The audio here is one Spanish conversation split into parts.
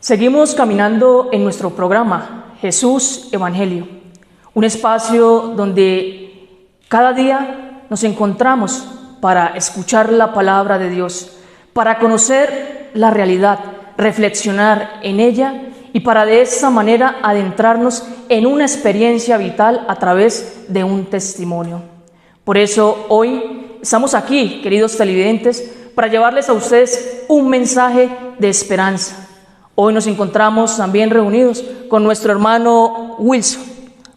Seguimos caminando en nuestro programa Jesús Evangelio, un espacio donde cada día nos encontramos para escuchar la palabra de Dios, para conocer la realidad, reflexionar en ella y para de esa manera adentrarnos en una experiencia vital a través de un testimonio. Por eso hoy estamos aquí, queridos televidentes, para llevarles a ustedes un mensaje de esperanza. Hoy nos encontramos también reunidos con nuestro hermano Wilson.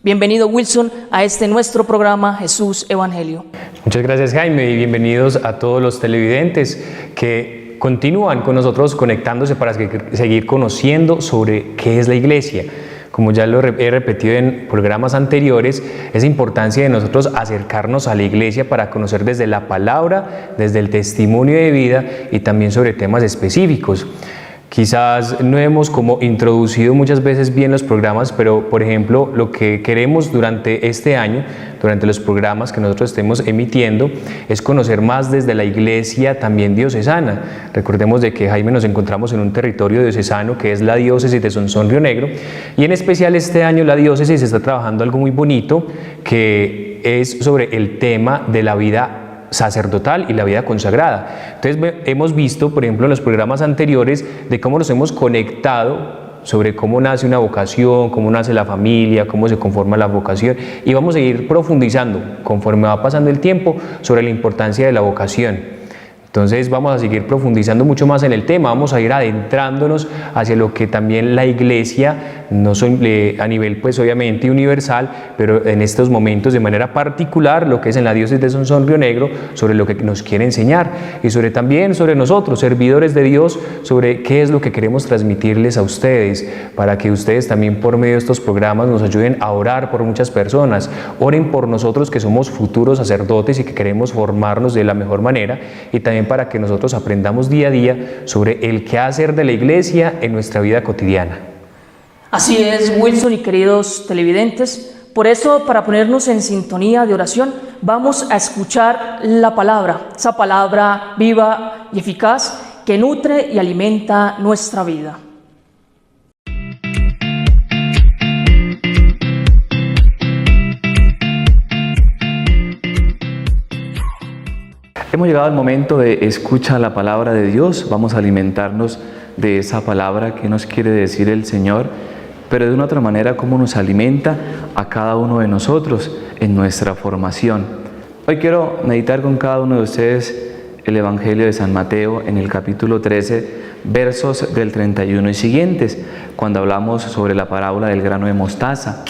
Bienvenido, Wilson, a este nuestro programa Jesús Evangelio. Muchas gracias, Jaime, y bienvenidos a todos los televidentes que continúan con nosotros conectándose para seguir conociendo sobre qué es la iglesia. Como ya lo he repetido en programas anteriores, es importancia de nosotros acercarnos a la iglesia para conocer desde la palabra, desde el testimonio de vida y también sobre temas específicos. Quizás no hemos como introducido muchas veces bien los programas, pero por ejemplo lo que queremos durante este año, durante los programas que nosotros estemos emitiendo, es conocer más desde la iglesia también diocesana. Recordemos de que, Jaime, nos encontramos en un territorio diocesano que es la diócesis de Sonsón Río Negro, y en especial este año la diócesis está trabajando algo muy bonito que es sobre el tema de la vida sacerdotal y la vida consagrada. Entonces hemos visto, por ejemplo, en los programas anteriores de cómo nos hemos conectado sobre cómo nace una vocación, cómo nace la familia, cómo se conforma la vocación, y vamos a ir profundizando conforme va pasando el tiempo sobre la importancia de la vocación. Entonces vamos a seguir profundizando mucho más en el tema, vamos a ir adentrándonos hacia lo que también la iglesia, no son, a nivel pues obviamente universal, pero en estos momentos de manera particular, lo que es en la diócesis de Sonsón Río Negro, sobre lo que nos quiere enseñar y también sobre nosotros, servidores de Dios, sobre qué es lo que queremos transmitirles a ustedes, para que ustedes también por medio de estos programas nos ayuden a orar por muchas personas, oren por nosotros que somos futuros sacerdotes y que queremos formarnos de la mejor manera, y también para que nosotros aprendamos día a día sobre el quehacer de la iglesia en nuestra vida cotidiana. Así es, Wilson y queridos televidentes. Por eso, para ponernos en sintonía de oración, vamos a escuchar la palabra, esa palabra viva y eficaz que nutre y alimenta nuestra vida. Hemos llegado al momento de escuchar la palabra de Dios. Vamos a alimentarnos de esa palabra que nos quiere decir el Señor, pero de una otra manera cómo nos alimenta a cada uno de nosotros en nuestra formación. Hoy quiero meditar con cada uno de ustedes el Evangelio de San Mateo en el capítulo 13, versos del 31 y siguientes, cuando hablamos sobre la parábola del grano de mostaza,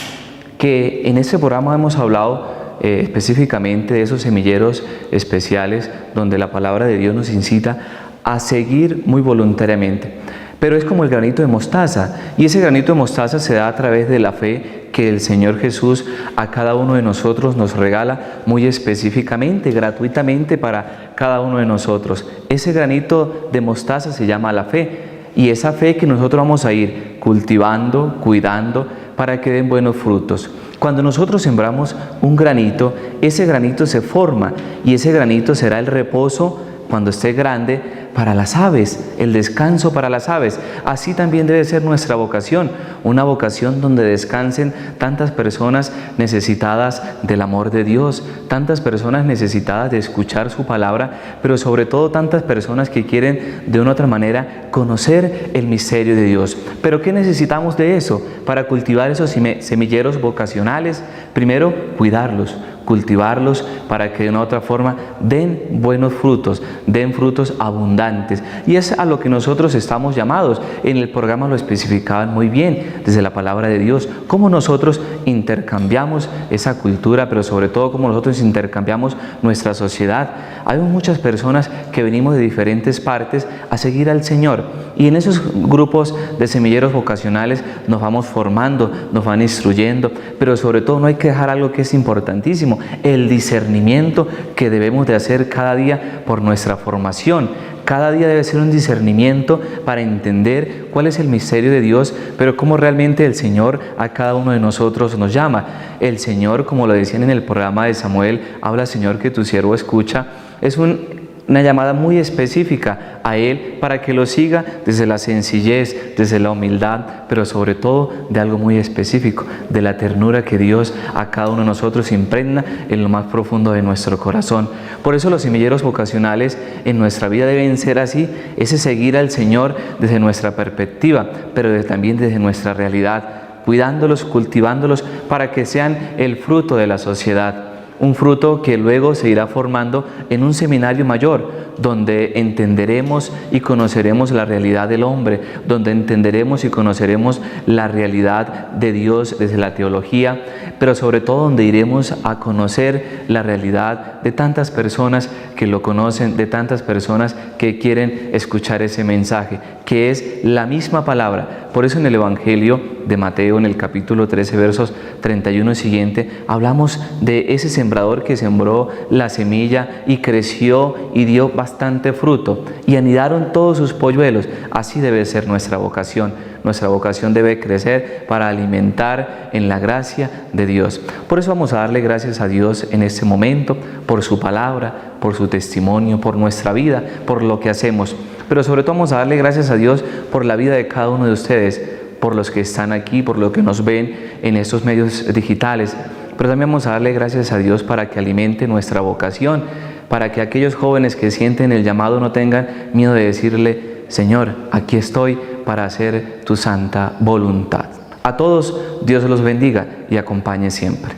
que en este programa hemos hablado específicamente de esos semilleros especiales donde la palabra de Dios nos incita a seguir muy voluntariamente. Pero es como el granito de mostaza, y ese granito de mostaza se da a través de la fe que el Señor Jesús a cada uno de nosotros nos regala muy específicamente, gratuitamente para cada uno de nosotros. Ese granito de mostaza se llama la fe, y esa fe que nosotros vamos a ir cultivando, cuidando, para que den buenos frutos. Cuando nosotros sembramos un granito, ese granito se forma, y ese granito será el reposo cuando esté grande para las aves, el descanso para las aves. Así también debe ser nuestra vocación, una vocación donde descansen tantas personas necesitadas del amor de Dios, tantas personas necesitadas de escuchar su palabra, pero sobre todo tantas personas que quieren de una u otra manera conocer el misterio de Dios. ¿Pero qué necesitamos de eso? Para cultivar esos semilleros vocacionales, primero cuidarlos, cultivarlos para que de una u otra forma den buenos frutos, den frutos abundantes. Y es a lo que nosotros estamos llamados. En el programa lo especificaban muy bien desde la palabra de Dios, cómo nosotros intercambiamos esa cultura, pero sobre todo cómo nosotros intercambiamos nuestra sociedad. Hay muchas personas que venimos de diferentes partes a seguir al Señor, y en esos grupos de semilleros vocacionales nos vamos formando, nos van instruyendo, pero sobre todo no hay que dejar algo que es importantísimo, el discernimiento que debemos de hacer cada día por nuestra formación. Cada día debe ser un discernimiento para entender cuál es el misterio de Dios, pero cómo realmente el Señor a cada uno de nosotros nos llama. El Señor, como lo decían en el programa de Samuel, habla Señor que tu siervo escucha, es un una llamada muy específica a Él para que lo siga desde la sencillez, desde la humildad, pero sobre todo de algo muy específico, de la ternura que Dios a cada uno de nosotros impregna en lo más profundo de nuestro corazón. Por eso los semilleros vocacionales en nuestra vida deben ser así, ese seguir al Señor desde nuestra perspectiva, pero también desde nuestra realidad, cuidándolos, cultivándolos para que sean el fruto de la sociedad. Un fruto que luego se irá formando en un seminario mayor, donde entenderemos y conoceremos la realidad del hombre, donde entenderemos y conoceremos la realidad de Dios desde la teología, pero sobre todo donde iremos a conocer la realidad de tantas personas que lo conocen, de tantas personas que quieren escuchar ese mensaje, que es la misma palabra. Por eso en el Evangelio de Mateo, en el capítulo 13, versos 31 y siguiente, hablamos de ese sembrador que sembró la semilla y creció y dio bastante fruto y anidaron todos sus polluelos. Así debe ser nuestra vocación. Nuestra vocación debe crecer para alimentar en la gracia de Dios. Por eso vamos a darle gracias a Dios en este momento, por su palabra, por su testimonio, por nuestra vida, por lo que hacemos. Pero sobre todo vamos a darle gracias a Dios por la vida de cada uno de ustedes, por los que están aquí, por los que nos ven en estos medios digitales. Pero también vamos a darle gracias a Dios para que alimente nuestra vocación, para que aquellos jóvenes que sienten el llamado no tengan miedo de decirle: Señor, aquí estoy para hacer tu santa voluntad. A todos, Dios los bendiga y acompañe siempre.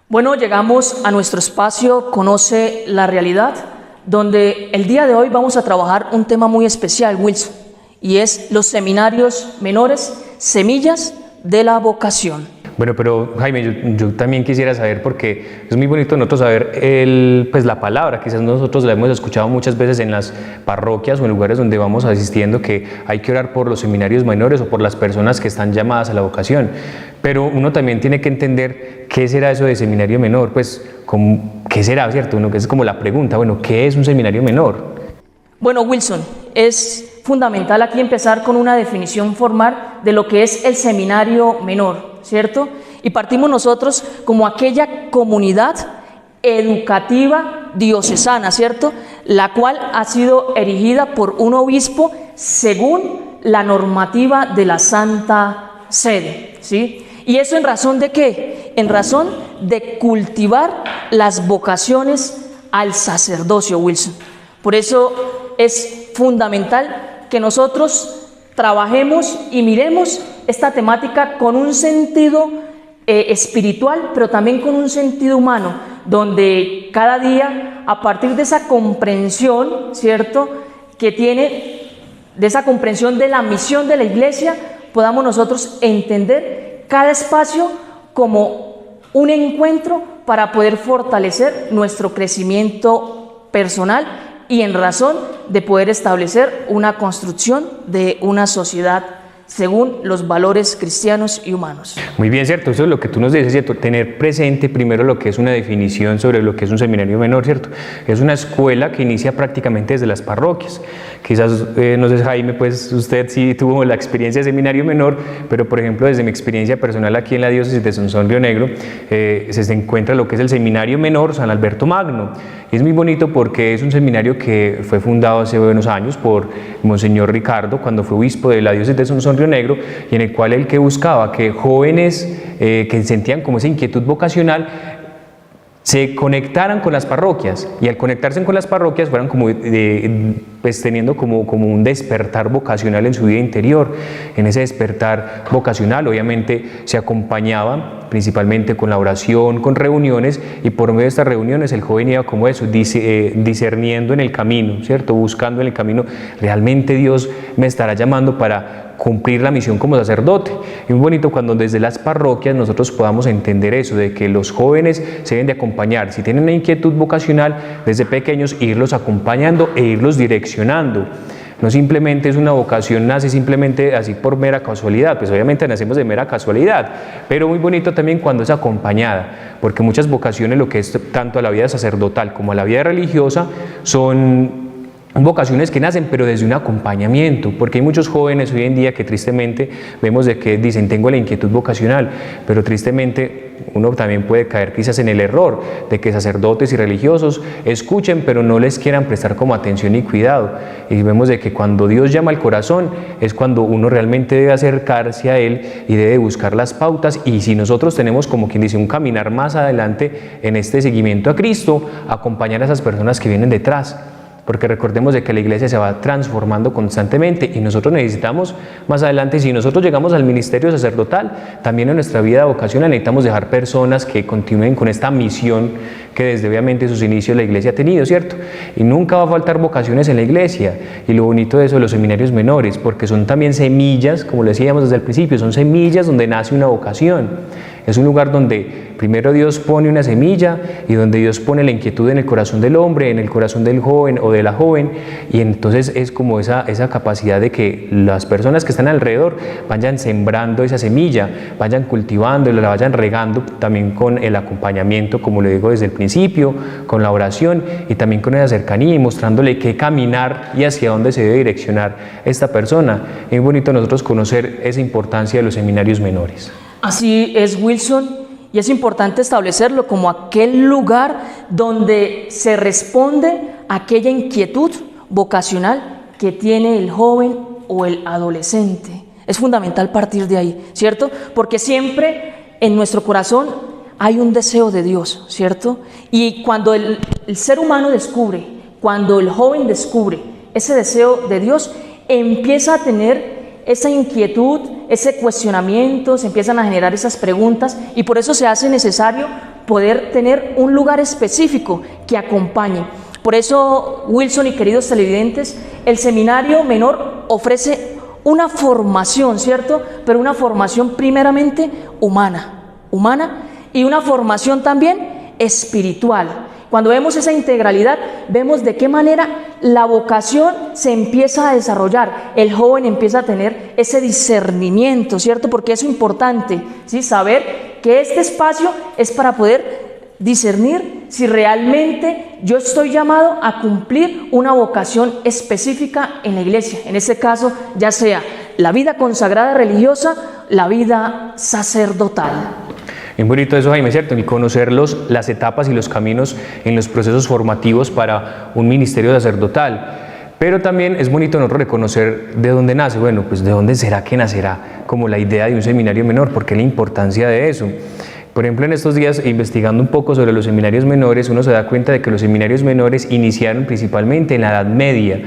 Bueno, llegamos a nuestro espacio Conoce la Realidad, donde el día de hoy vamos a trabajar un tema muy especial, Wilson, y es los seminarios menores, semillas de la vocación. Bueno, pero Jaime, yo también quisiera saber, porque es muy bonito nosotros saber pues la palabra, quizás nosotros la hemos escuchado muchas veces en las parroquias o en lugares donde vamos asistiendo, que hay que orar por los seminarios menores o por las personas que están llamadas a la vocación, pero uno también tiene que entender qué será eso de seminario menor, pues qué será, ¿cierto? Uno, que es como la pregunta, bueno, ¿qué es un seminario menor? Bueno, Wilson, es fundamental aquí empezar con una definición formal de lo que es el seminario menor, ¿cierto? Y partimos nosotros como aquella comunidad educativa diocesana, ¿cierto? La cual ha sido erigida por un obispo según la normativa de la Santa Sede, ¿sí? ¿Y eso en razón de qué? En razón de cultivar las vocaciones al sacerdocio, Wilson. Por eso es fundamental que nosotros trabajemos y miremos esta temática con un sentido espiritual, pero también con un sentido humano, donde cada día, a partir de esa comprensión, ¿cierto?, que tiene, de esa comprensión de la misión de la Iglesia, podamos nosotros entender cada espacio como un encuentro para poder fortalecer nuestro crecimiento personal y en razón de poder establecer una construcción de una sociedad según los valores cristianos y humanos. Muy bien, cierto, eso es lo que tú nos dices, cierto, tener presente primero lo que es una definición sobre lo que es un seminario menor, cierto, es una escuela que inicia prácticamente desde las parroquias. Quizás, no sé, Jaime, pues usted sí tuvo la experiencia de seminario menor, pero por ejemplo desde mi experiencia personal aquí en la diócesis de Sonsón Río Negro, se encuentra lo que es el seminario menor San Alberto Magno. Y es muy bonito porque es un seminario que fue fundado hace unos años por Monseñor Ricardo, cuando fue obispo de la diócesis de Sonsón Río Negro, y en el cual él que buscaba que jóvenes que sentían como esa inquietud vocacional se conectaran con las parroquias, y al conectarse con las parroquias fueran como pues teniendo como un despertar vocacional en su vida interior. En ese despertar vocacional obviamente se acompañaba principalmente con la oración, con reuniones, y por medio de estas reuniones el joven iba como eso, discerniendo en el camino, ¿cierto? Buscando en el camino, realmente Dios me estará llamando para cumplir la misión como sacerdote. Y muy bonito cuando desde las parroquias nosotros podamos entender eso, de que los jóvenes se deben de acompañar, si tienen una inquietud vocacional desde pequeños, irlos acompañando e irlos direccionando. No simplemente es una vocación, nace simplemente así por mera casualidad, pues obviamente nacemos de mera casualidad, pero muy bonito también cuando es acompañada, porque muchas vocaciones, lo que es tanto a la vida sacerdotal como a la vida religiosa, son vocaciones que nacen, pero desde un acompañamiento, porque hay muchos jóvenes hoy en día que tristemente vemos de que dicen tengo la inquietud vocacional, pero tristemente uno también puede caer quizás en el error de que sacerdotes y religiosos escuchen pero no les quieran prestar como atención y cuidado, y vemos de que cuando Dios llama al corazón es cuando uno realmente debe acercarse a Él y debe buscar las pautas, y si nosotros tenemos como quien dice un caminar más adelante en este seguimiento a Cristo, acompañar a esas personas que vienen detrás. Porque recordemos de que la iglesia se va transformando constantemente y nosotros necesitamos más adelante, si nosotros llegamos al ministerio sacerdotal, también en nuestra vida vocacional necesitamos dejar personas que continúen con esta misión que desde obviamente sus inicios la iglesia ha tenido, ¿cierto? Y nunca va a faltar vocaciones en la iglesia, y lo bonito de eso de los seminarios menores, porque son también semillas, como lo decíamos desde el principio, son semillas donde nace una vocación. Es un lugar donde primero Dios pone una semilla y donde Dios pone la inquietud en el corazón del hombre, en el corazón del joven o de la joven, y entonces es como esa capacidad de que las personas que están alrededor vayan sembrando esa semilla, vayan cultivando y la vayan regando también con el acompañamiento, como le digo desde el principio, con la oración y también con esa cercanía y mostrándole qué caminar y hacia dónde se debe direccionar esta persona. Es bonito nosotros conocer esa importancia de los seminarios menores. Así es, Wilson, y es importante establecerlo como aquel lugar donde se responde a aquella inquietud vocacional que tiene el joven o el adolescente. Es fundamental partir de ahí, ¿cierto? Porque siempre en nuestro corazón hay un deseo de Dios, ¿cierto? Y cuando el ser humano descubre, cuando el joven descubre ese deseo de Dios, empieza a tener esa inquietud, ese cuestionamiento, se empiezan a generar esas preguntas, y por eso se hace necesario poder tener un lugar específico que acompañe. Por eso, Wilson y queridos televidentes, el seminario menor ofrece una formación, ¿cierto? Pero una formación primeramente humana y una formación también espiritual. Cuando vemos esa integralidad, vemos de qué manera la vocación se empieza a desarrollar, el joven empieza a tener ese discernimiento, ¿cierto? Porque es importante, ¿sí? Saber que este espacio es para poder discernir si realmente yo estoy llamado a cumplir una vocación específica en la iglesia, en este caso ya sea la vida consagrada religiosa, la vida sacerdotal. Es bonito eso, Jaime, ¿cierto? El conocer las etapas y los caminos en los procesos formativos para un ministerio sacerdotal. Pero también es bonito nosotros reconocer de dónde nace. Bueno, pues de dónde será que nacerá como la idea de un seminario menor, porque la importancia de eso. Por ejemplo, en estos días, investigando un poco sobre los seminarios menores, uno se da cuenta de que los seminarios menores iniciaron principalmente en la Edad Media.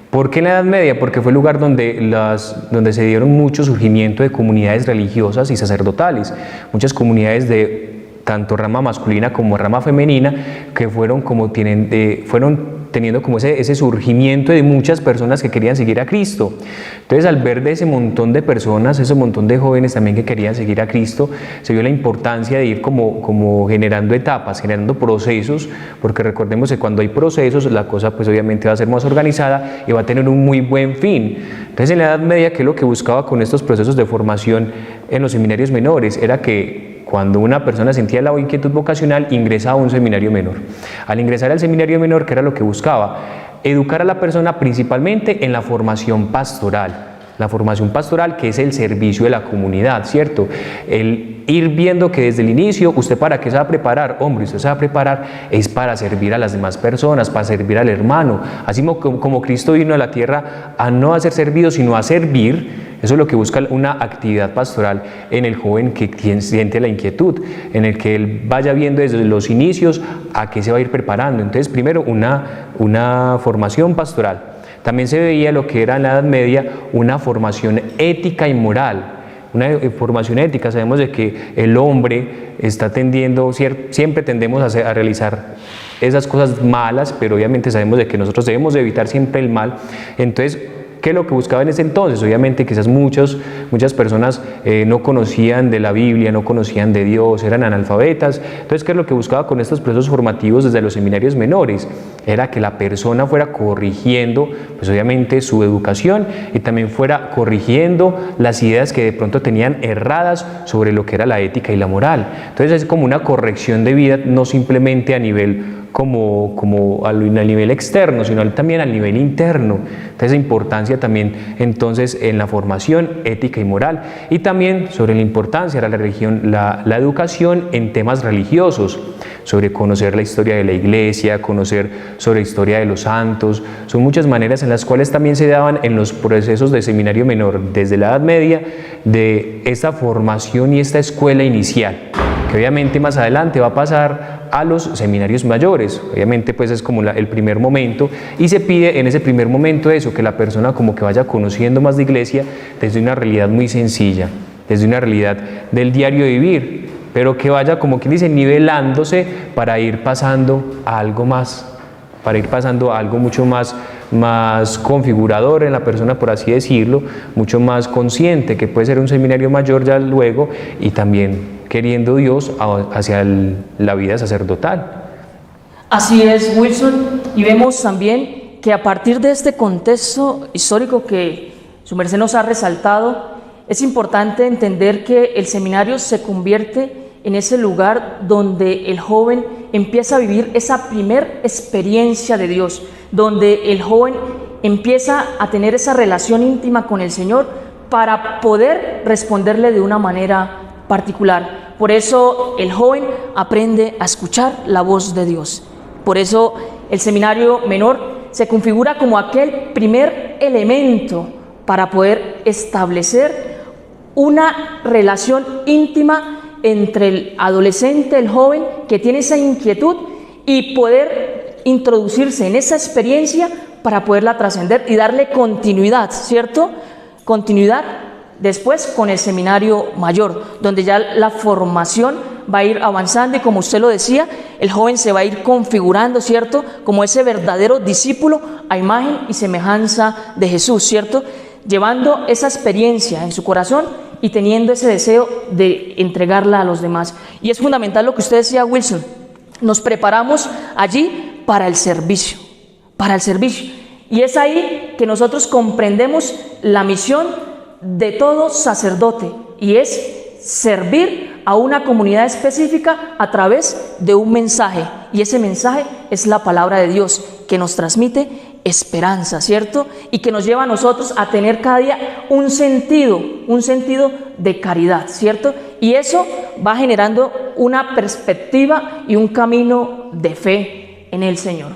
¿Por qué en la Edad Media? Porque fue el lugar donde se dieron mucho surgimiento de comunidades religiosas y sacerdotales, muchas comunidades de tanto rama masculina como rama femenina que fueron teniendo como ese surgimiento de muchas personas que querían seguir a Cristo. Entonces, al ver de ese montón de personas, ese montón de jóvenes también que querían seguir a Cristo, se vio la importancia de ir como generando etapas, generando procesos, porque recordemos que cuando hay procesos la cosa pues obviamente va a ser más organizada y va a tener un muy buen fin. Entonces, en la Edad Media, ¿qué es lo que buscaba con estos procesos de formación en los seminarios menores? Era que cuando una persona sentía la inquietud vocacional, ingresaba a un seminario menor. Al ingresar al seminario menor, ¿qué era lo que buscaba? Educar a la persona principalmente en la formación pastoral. La formación pastoral, que es el servicio de la comunidad, ¿cierto? El ir viendo que desde el inicio, ¿usted para qué se va a preparar? Hombre, usted se va a preparar es para servir a las demás personas, para servir al hermano. Así como Cristo vino a la tierra a no a ser servido, sino a servir. Eso es lo que busca una actividad pastoral en el joven que siente la inquietud, en el que él vaya viendo desde los inicios a qué se va a ir preparando. Entonces, primero, una formación pastoral. También se veía lo que era en la Edad Media una formación ética y moral. Una formación ética, sabemos de que el hombre está siempre tendemos a realizar esas cosas malas, pero obviamente sabemos de que nosotros debemos de evitar siempre el mal. Entonces, ¿qué es lo que buscaba en ese entonces? Obviamente quizás muchas personas no conocían de la Biblia, no conocían de Dios, eran analfabetas. Entonces, ¿qué es lo que buscaba con estos procesos formativos desde los seminarios menores? Era que la persona fuera corrigiendo, pues obviamente su educación y también fuera corrigiendo las ideas que de pronto tenían erradas sobre lo que era la ética y la moral. Entonces, es como una corrección de vida, no simplemente a nivel como a nivel externo, sino también al nivel interno. Entonces, esa importancia también entonces en la formación ética y moral, y también sobre la importancia de la religión, la educación en temas religiosos, sobre conocer la historia de la iglesia, conocer sobre la historia de los santos. Son muchas maneras en las cuales también se daban en los procesos de seminario menor desde la Edad Media, de esta formación y esta escuela inicial, que obviamente más adelante va a pasar a los seminarios mayores. Obviamente pues es como el primer momento, y se pide en ese primer momento eso, que la persona como que vaya conociendo más de iglesia desde una realidad muy sencilla, desde una realidad del diario vivir, pero que vaya, como quien dice, nivelándose para ir pasando a algo más, para ir pasando a algo mucho más configurador en la persona, por así decirlo, mucho más consciente, que puede ser un seminario mayor ya luego, y también queriendo Dios hacia la vida sacerdotal. Así es, Wilson, y vemos también que a partir de este contexto histórico que su merced nos ha resaltado, es importante entender que el seminario se convierte en ese lugar donde el joven empieza a vivir esa primer experiencia de Dios, donde el joven empieza a tener esa relación íntima con el Señor para poder responderle de una manera particular. Por eso el joven aprende a escuchar la voz de Dios. Por eso el seminario menor se configura como aquel primer elemento para poder establecer una relación íntima entre el adolescente, el joven que tiene esa inquietud, y poder introducirse en esa experiencia para poderla trascender y darle continuidad, ¿cierto? Continuidad después con el seminario mayor, donde ya la formación va a ir avanzando y, como usted lo decía, el joven se va a ir configurando, ¿cierto? Como ese verdadero discípulo a imagen y semejanza de Jesús, ¿cierto? Llevando esa experiencia en su corazón y teniendo ese deseo de entregarla a los demás. Y es fundamental lo que usted decía, Wilson, nos preparamos allí para el servicio, y es ahí que nosotros comprendemos la misión de todo sacerdote, y es servir a una comunidad específica a través de un mensaje, y ese mensaje es la palabra de Dios, que nos transmite esperanza, ¿cierto? Y que nos lleva a nosotros a tener cada día un sentido de caridad, ¿cierto? Y eso va generando una perspectiva y un camino de fe en el Señor.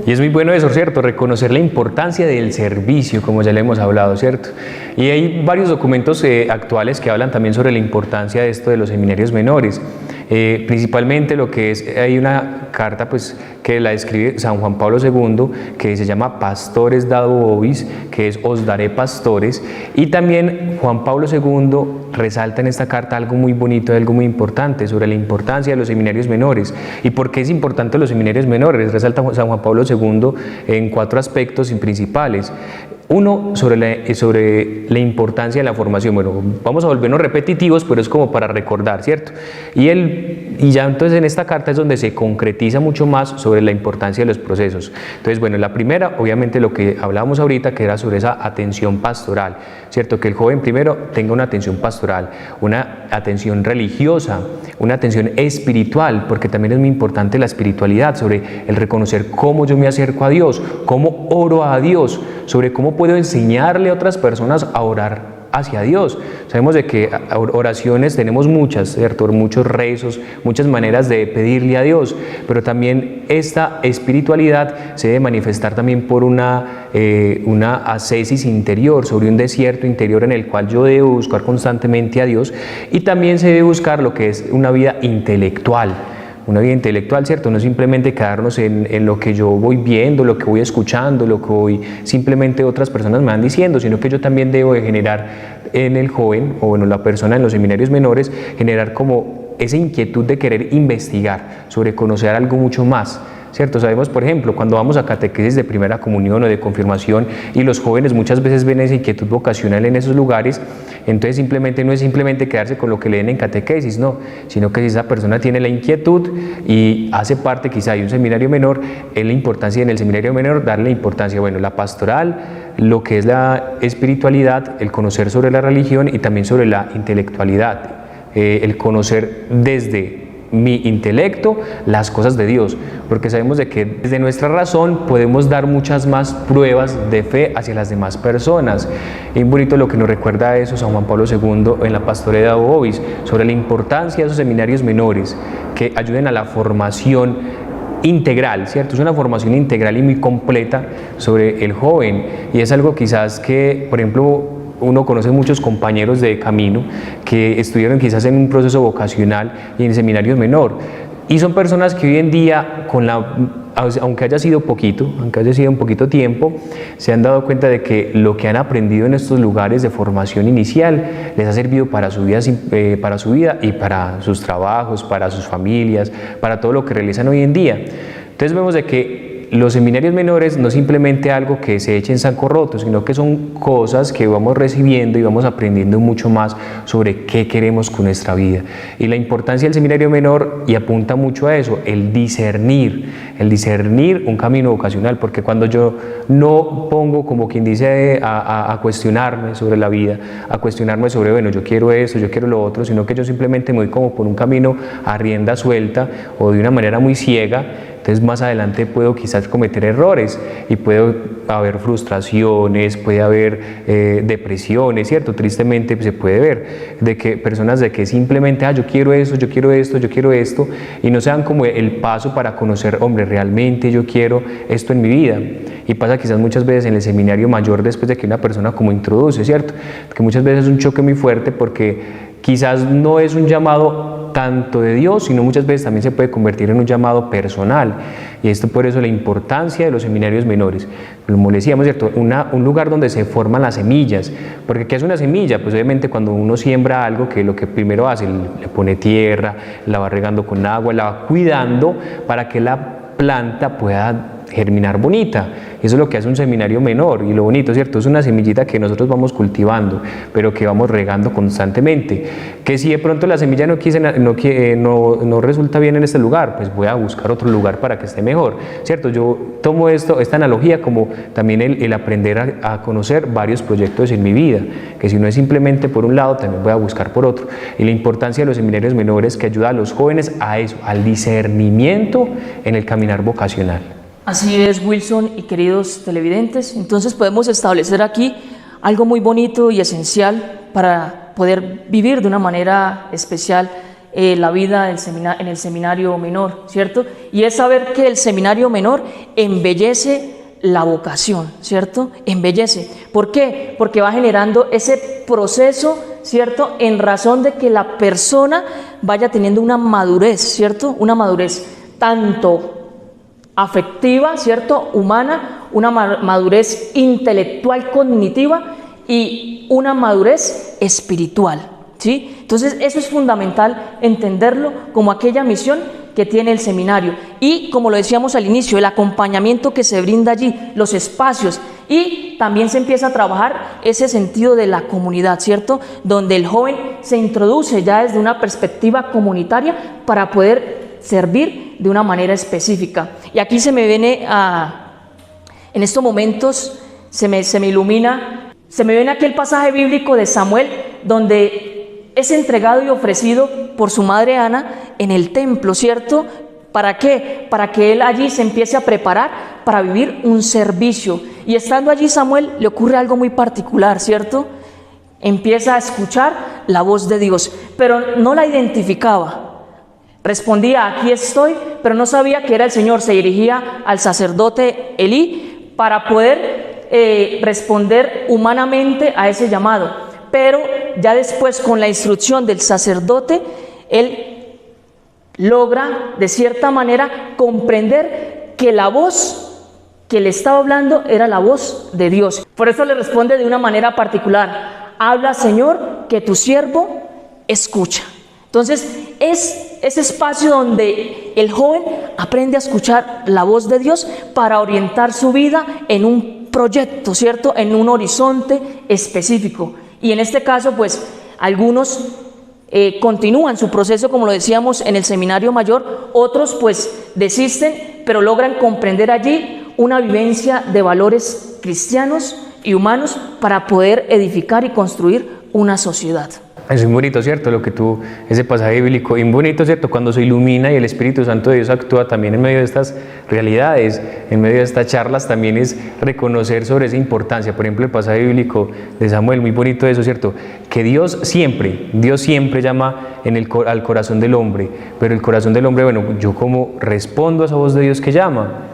Y es muy bueno eso, ¿cierto? Reconocer la importancia del servicio, como ya le hemos hablado, ¿cierto? Y hay varios documentos actuales que hablan también sobre la importancia de esto de los seminarios menores. Principalmente lo que es, hay una carta pues que la escribe San Juan Pablo II, que se llama Pastores Dado Vobis, que es Os daré pastores, y también Juan Pablo II resalta en esta carta algo muy bonito, algo muy importante sobre la importancia de los seminarios menores. ¿Y por qué es importante los seminarios menores? Resalta San Juan Pablo II en 4 aspectos principales. Uno, sobre la importancia de la formación. Bueno, vamos a volvernos repetitivos, pero es como para recordar, ¿cierto? Y ya entonces en esta carta es donde se concretiza mucho más sobre la importancia de los procesos. Entonces, bueno, la primera, obviamente lo que hablábamos ahorita, que era sobre esa atención pastoral, ¿cierto? Que el joven primero tenga una atención pastoral, una atención religiosa, una atención espiritual, porque también es muy importante la espiritualidad, sobre el reconocer cómo yo me acerco a Dios, cómo oro a Dios, sobre cómo puedo enseñarle a otras personas a orar hacia Dios. Sabemos de que oraciones tenemos muchas, ¿cierto? Muchos rezos, muchas maneras de pedirle a Dios, pero también esta espiritualidad se debe manifestar también por una ascesis interior, sobre un desierto interior en el cual yo debo buscar constantemente a Dios, y también se debe buscar lo que es una vida intelectual. Una vida intelectual, ¿cierto? No simplemente quedarnos en lo que yo voy viendo, lo que voy escuchando, lo que voy simplemente otras personas me van diciendo, sino que yo también debo de generar en el joven, o bueno, la persona en los seminarios menores, generar como esa inquietud de querer investigar, sobre conocer algo mucho más, ¿cierto? Sabemos, por ejemplo, cuando vamos a catequesis de primera comunión o de confirmación, y los jóvenes muchas veces ven esa inquietud vocacional en esos lugares, entonces no es simplemente quedarse con lo que leen en catequesis, no, sino que si esa persona tiene la inquietud y hace parte quizá de un seminario menor, es la importancia en el seminario menor darle importancia, bueno, la pastoral, lo que es la espiritualidad, el conocer sobre la religión y también sobre la intelectualidad, el conocer desde mi intelecto las cosas de Dios, porque sabemos de que desde nuestra razón podemos dar muchas más pruebas de fe hacia las demás personas. Es bonito lo que nos recuerda eso San Juan Pablo II en la Pastorela Bovis, sobre la importancia de esos seminarios menores que ayuden a la formación integral, ¿cierto? Es una formación integral y muy completa sobre el joven, y es algo quizás que, por ejemplo, uno conoce muchos compañeros de camino que estuvieron quizás en un proceso vocacional y en seminarios menor, y son personas que hoy en día, aunque haya sido un poquito tiempo, se han dado cuenta de que lo que han aprendido en estos lugares de formación inicial les ha servido para su vida y para sus trabajos, para sus familias, para todo lo que realizan hoy en día. Entonces vemos de que los seminarios menores no es simplemente algo que se eche en saco roto, sino que son cosas que vamos recibiendo y vamos aprendiendo mucho más sobre qué queremos con nuestra vida. Y la importancia del seminario menor, y apunta mucho a eso, el discernir un camino vocacional, porque cuando yo no pongo, como quien dice, a cuestionarme sobre la vida, a cuestionarme sobre, bueno, yo quiero esto, yo quiero lo otro, sino que yo simplemente me voy como por un camino a rienda suelta o de una manera muy ciega, entonces más adelante puedo quizás cometer errores y puede haber frustraciones, puede haber depresiones, ¿cierto? Tristemente se puede ver de que personas de que simplemente, yo quiero eso, yo quiero esto, yo quiero esto, y no se dan como el paso para conocer, hombre, realmente yo quiero esto en mi vida. Y pasa quizás muchas veces en el seminario mayor, después de que una persona como introduce, ¿cierto? Que muchas veces es un choque muy fuerte porque quizás no es un llamado tanto de Dios, sino muchas veces también se puede convertir en un llamado personal. Y esto por eso la importancia de los seminarios menores. Como decíamos, ¿cierto? Un lugar donde se forman las semillas. Porque ¿qué es una semilla? Pues obviamente cuando uno siembra algo, que lo que primero hace, le pone tierra, la va regando con agua, la va cuidando para que la planta pueda germinar bonita. Eso es lo que hace un seminario menor, y lo bonito, ¿cierto? Es una semillita que nosotros vamos cultivando, pero que vamos regando constantemente. Que si de pronto la semilla no resulta bien en este lugar, pues voy a buscar otro lugar para que esté mejor, ¿cierto? Yo tomo esta analogía como también el aprender a conocer varios proyectos en mi vida, que si no es simplemente por un lado, también voy a buscar por otro. Y la importancia de los seminarios menores, que ayuda a los jóvenes a eso, al discernimiento en el caminar vocacional. Así es, Wilson y queridos televidentes. Entonces podemos establecer aquí algo muy bonito y esencial para poder vivir de una manera especial la vida en el seminario menor, ¿cierto? Y es saber que el seminario menor embellece la vocación, ¿cierto? Embellece. ¿Por qué? Porque va generando ese proceso, ¿cierto? En razón de que la persona vaya teniendo una madurez, ¿cierto? Una madurez tanto afectiva, ¿cierto? Humana, una madurez intelectual, cognitiva, y una madurez espiritual, ¿sí? Entonces eso es fundamental entenderlo como aquella misión que tiene el seminario, y como lo decíamos al inicio, el acompañamiento que se brinda allí, los espacios, y también se empieza a trabajar ese sentido de la comunidad, ¿cierto? Donde el joven se introduce ya desde una perspectiva comunitaria para poder servir de una manera específica. Y aquí se me viene en estos momentos se me ilumina, se me viene aquel pasaje bíblico de Samuel, donde es entregado y ofrecido por su madre Ana en el templo, ¿cierto? ¿Para qué? Para que él allí se empiece a preparar para vivir un servicio. Y estando allí Samuel, le ocurre algo muy particular, ¿cierto? Empieza a escuchar la voz de Dios, pero no la identificaba. Respondía, aquí estoy, pero no sabía que era el Señor. Se dirigía al sacerdote Elí para poder responder humanamente a ese llamado. Pero ya después, con la instrucción del sacerdote, él logra de cierta manera comprender que la voz que le estaba hablando era la voz de Dios. Por eso le responde de una manera particular: habla, Señor, que tu siervo escucha. Entonces es ese espacio donde el joven aprende a escuchar la voz de Dios para orientar su vida en un proyecto, ¿cierto? En un horizonte específico. Y en este caso, pues, algunos continúan su proceso, como lo decíamos, en el seminario mayor, otros pues desisten, pero logran comprender allí una vivencia de valores cristianos y humanos para poder edificar y construir una sociedad. Es muy bonito, ¿cierto? Ese pasaje bíblico, y muy bonito, ¿cierto? Cuando se ilumina y el Espíritu Santo de Dios actúa también en medio de estas realidades, en medio de estas charlas, también es reconocer sobre esa importancia. Por ejemplo, el pasaje bíblico de Samuel, muy bonito eso, ¿cierto? Que Dios siempre llama al corazón del hombre, pero el corazón del hombre, bueno, yo como respondo a esa voz de Dios que llama.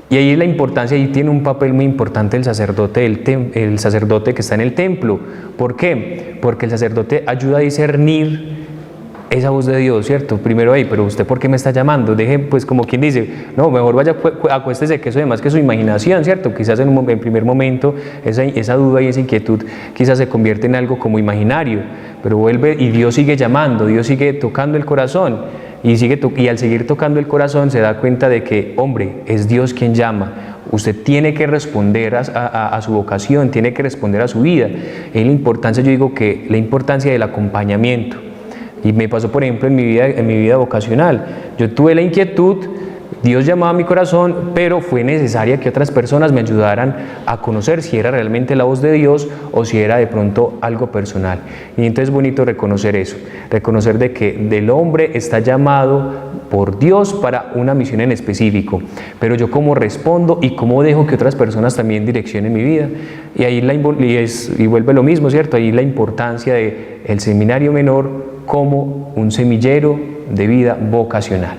Y ahí la importancia, ahí tiene un papel muy importante el sacerdote que está en el templo. ¿Por qué? Porque el sacerdote ayuda a discernir esa voz de Dios, ¿cierto? Primero ahí, pero ¿usted por qué me está llamando? Deje, pues como quien dice, no, mejor vaya, acuéstese, que eso además que su imaginación, ¿cierto? Quizás en primer momento esa duda y esa inquietud quizás se convierte en algo como imaginario, pero vuelve y Dios sigue llamando, Dios sigue tocando el corazón. Y al seguir tocando el corazón se da cuenta de que, hombre, es Dios quien llama. Usted tiene que responder a su vocación, tiene que responder a su vida. Es la importancia, yo digo que la importancia del acompañamiento. Y me pasó, por ejemplo, en mi vida vocacional. Yo tuve la inquietud, Dios llamaba a mi corazón, pero fue necesaria que otras personas me ayudaran a conocer si era realmente la voz de Dios o si era de pronto algo personal. Y entonces es bonito reconocer eso, reconocer de que del hombre está llamado por Dios para una misión en específico, pero yo cómo respondo y cómo dejo que otras personas también direccionen mi vida. Y ahí vuelve lo mismo, ¿cierto? Ahí la importancia del seminario menor como un semillero de vida vocacional.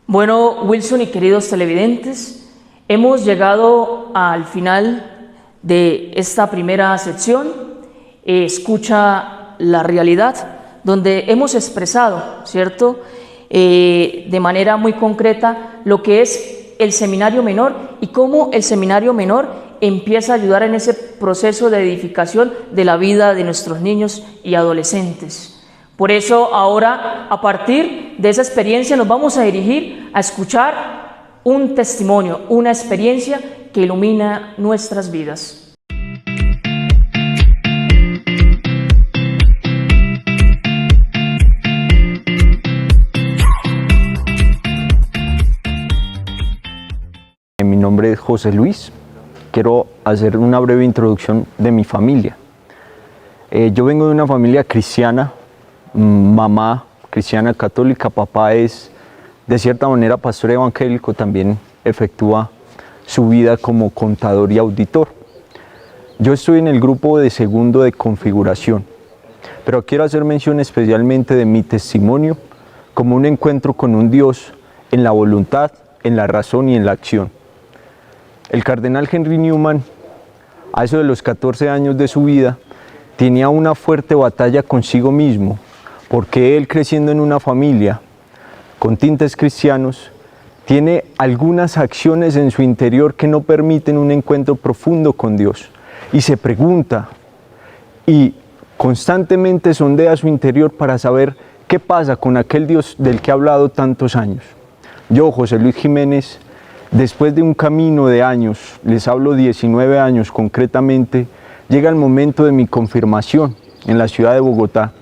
Bueno, Wilson y queridos televidentes, hemos llegado al final de esta primera sección, Escucha la realidad, donde hemos expresado, ¿cierto?, de manera muy concreta lo que es el seminario menor y cómo el seminario menor empieza a ayudar en ese proceso de edificación de la vida de nuestros niños y adolescentes. Por eso ahora, a partir de esa experiencia, nos vamos a dirigir a escuchar un testimonio, una experiencia que ilumina nuestras vidas. Mi nombre es José Luis. Quiero hacer una breve introducción de mi familia. Yo vengo de una familia cristiana. Mamá cristiana católica, papá es de cierta manera pastor evangélico, también efectúa su vida como contador y auditor. Yo estoy en el grupo de segundo de configuración, pero quiero hacer mención especialmente de mi testimonio como un encuentro con un Dios en la voluntad, en la razón y en la acción. El cardenal Henry Newman, a eso de los 14 años de su vida, tenía una fuerte batalla consigo mismo, porque él, creciendo en una familia con tintes cristianos, tiene algunas acciones en su interior que no permiten un encuentro profundo con Dios. Y se pregunta y constantemente sondea su interior para saber qué pasa con aquel Dios del que ha hablado tantos años. Yo, José Luis Jiménez, después de un camino de años, les hablo 19 años concretamente, llega el momento de mi confirmación en la ciudad de Bogotá.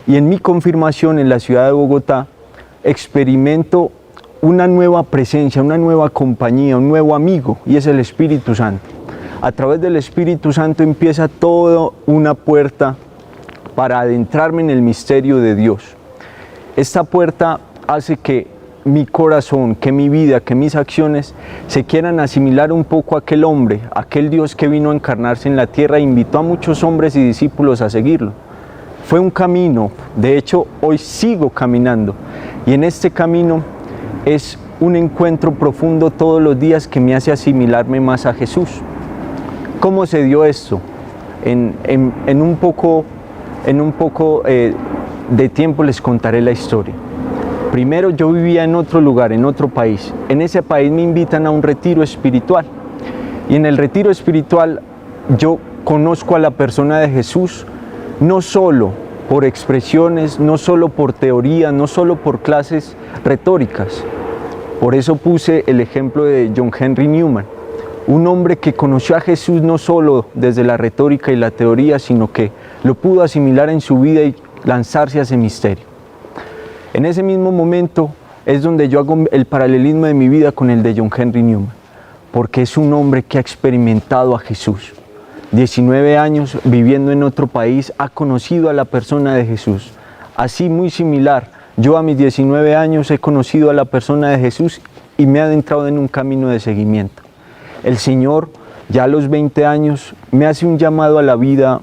Y en mi confirmación en la ciudad de Bogotá experimento una nueva presencia, una nueva compañía, un nuevo amigo, y es el Espíritu Santo. A través del Espíritu Santo empieza toda una puerta para adentrarme en el misterio de Dios. Esta puerta hace que mi corazón, que mi vida, que mis acciones se quieran asimilar un poco a aquel hombre, aquel Dios que vino a encarnarse en la tierra e invitó a muchos hombres y discípulos a seguirlo. Fue un camino, de hecho hoy sigo caminando, y en este camino es un encuentro profundo todos los días que me hace asimilarme más a Jesús. ¿Cómo se dio esto? En un poco de tiempo les contaré la historia. Primero, yo vivía en otro lugar, en otro país. En ese país me invitan a un retiro espiritual, y en el retiro espiritual yo conozco a la persona de Jesús, no solo por expresiones, no solo por teoría, no solo por clases retóricas. Por eso puse el ejemplo de John Henry Newman, un hombre que conoció a Jesús no solo desde la retórica y la teoría, sino que lo pudo asimilar en su vida y lanzarse a ese misterio. En ese mismo momento es donde yo hago el paralelismo de mi vida con el de John Henry Newman, porque es un hombre que ha experimentado a Jesús. 19 años viviendo en otro país, ha conocido a la persona de Jesús. Así, muy similar, yo a mis 19 años he conocido a la persona de Jesús y me he adentrado en un camino de seguimiento. El Señor, ya a los 20 años, me hace un llamado a la vida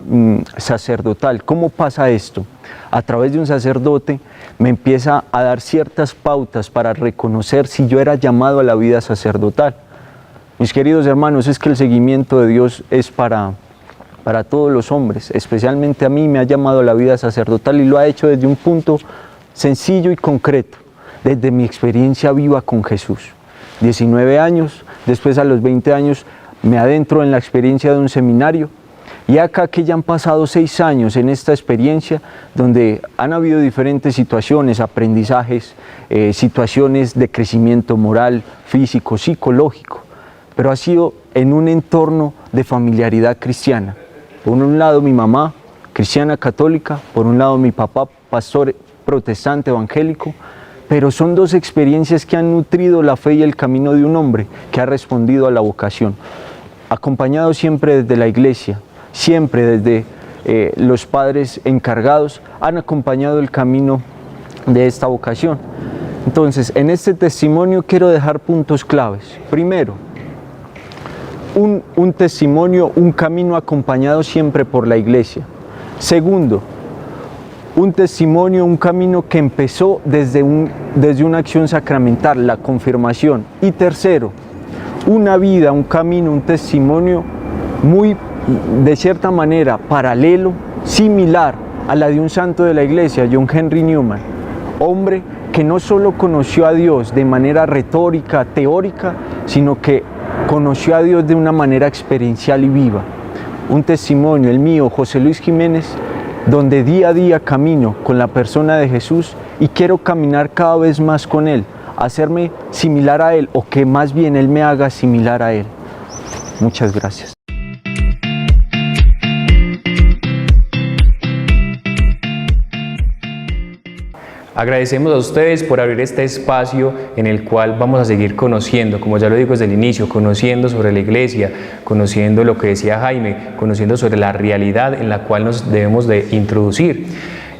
sacerdotal. ¿Cómo pasa esto? A través de un sacerdote me empieza a dar ciertas pautas para reconocer si yo era llamado a la vida sacerdotal. Mis queridos hermanos, es que el seguimiento de Dios es para todos los hombres, especialmente a mí me ha llamado a la vida sacerdotal y lo ha hecho desde un punto sencillo y concreto, desde mi experiencia viva con Jesús. 19 años, después a los 20 años me adentro en la experiencia de un seminario y acá que ya han pasado 6 años en esta experiencia donde han habido diferentes situaciones, aprendizajes, situaciones de crecimiento moral, físico, psicológico, pero ha sido en un entorno de familiaridad cristiana. Por un lado mi mamá, cristiana católica, por un lado mi papá, pastor protestante evangélico, pero son dos experiencias que han nutrido la fe y el camino de un hombre que ha respondido a la vocación. Acompañado siempre desde la iglesia, siempre desde los padres encargados, han acompañado el camino de esta vocación. Entonces, en este testimonio quiero dejar puntos claves. Primero, un testimonio, un camino acompañado siempre por la iglesia. Segundo, un testimonio, un camino que empezó desde una acción sacramental, la confirmación. Y tercero, una vida, un camino, un testimonio muy, de cierta manera, paralelo, similar a la de un santo de la iglesia, John Henry Newman, hombre que no solo conoció a Dios de manera retórica, teórica, sino que conoció a Dios de una manera experiencial y viva. Un testimonio, el mío, José Luis Jiménez, donde día a día camino con la persona de Jesús y quiero caminar cada vez más con Él, hacerme similar a Él o que más bien Él me haga similar a Él. Muchas gracias. Agradecemos a ustedes por abrir este espacio en el cual vamos a seguir conociendo, como ya lo digo desde el inicio, conociendo sobre la iglesia, conociendo lo que decía Jaime, conociendo sobre la realidad en la cual nos debemos de introducir.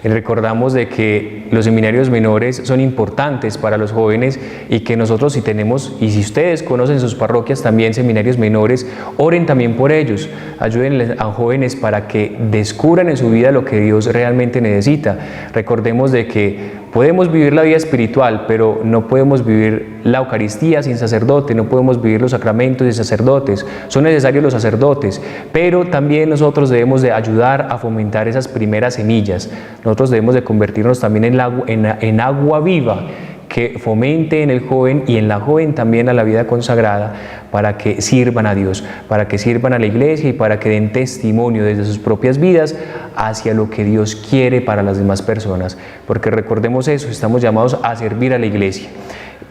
Recordamos de que los seminarios menores son importantes para los jóvenes y que nosotros si tenemos, y si ustedes conocen sus parroquias también seminarios menores, oren también por ellos, ayuden a jóvenes para que descubran en su vida lo que Dios realmente necesita. Recordemos de que podemos vivir la vida espiritual, pero no podemos vivir la Eucaristía sin sacerdote, no podemos vivir los sacramentos sin sacerdotes. Son necesarios los sacerdotes, pero también nosotros debemos de ayudar a fomentar esas primeras semillas. Nosotros debemos de convertirnos también en agua viva que fomente en el joven y en la joven también a la vida consagrada para que sirvan a Dios, para que sirvan a la iglesia y para que den testimonio desde sus propias vidas hacia lo que Dios quiere para las demás personas. Porque recordemos eso, estamos llamados a servir a la iglesia.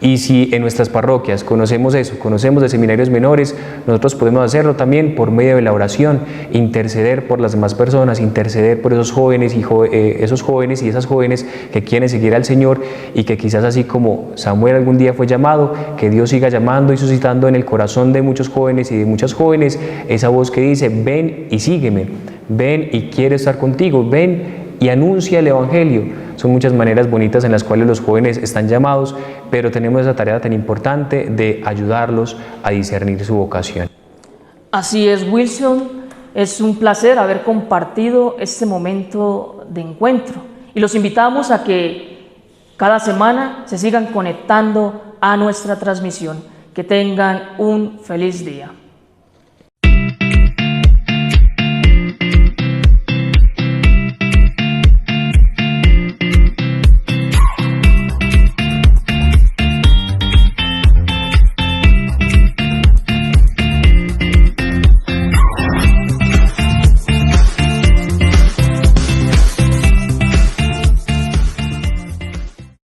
Y si en nuestras parroquias conocemos eso, conocemos de seminarios menores, nosotros podemos hacerlo también por medio de la oración, interceder por las demás personas, interceder por esos jóvenes y esas jóvenes que quieren seguir al Señor y que quizás así como Samuel algún día fue llamado, que Dios siga llamando y suscitando en el corazón de muchos jóvenes y de muchas jóvenes esa voz que dice: ven y sígueme, ven y quiero estar contigo, ven y anuncia el Evangelio. Son muchas maneras bonitas en las cuales los jóvenes están llamados, pero tenemos esa tarea tan importante de ayudarlos a discernir su vocación. Así es, Wilson, es un placer haber compartido este momento de encuentro y los invitamos a que cada semana se sigan conectando a nuestra transmisión. Que tengan un feliz día.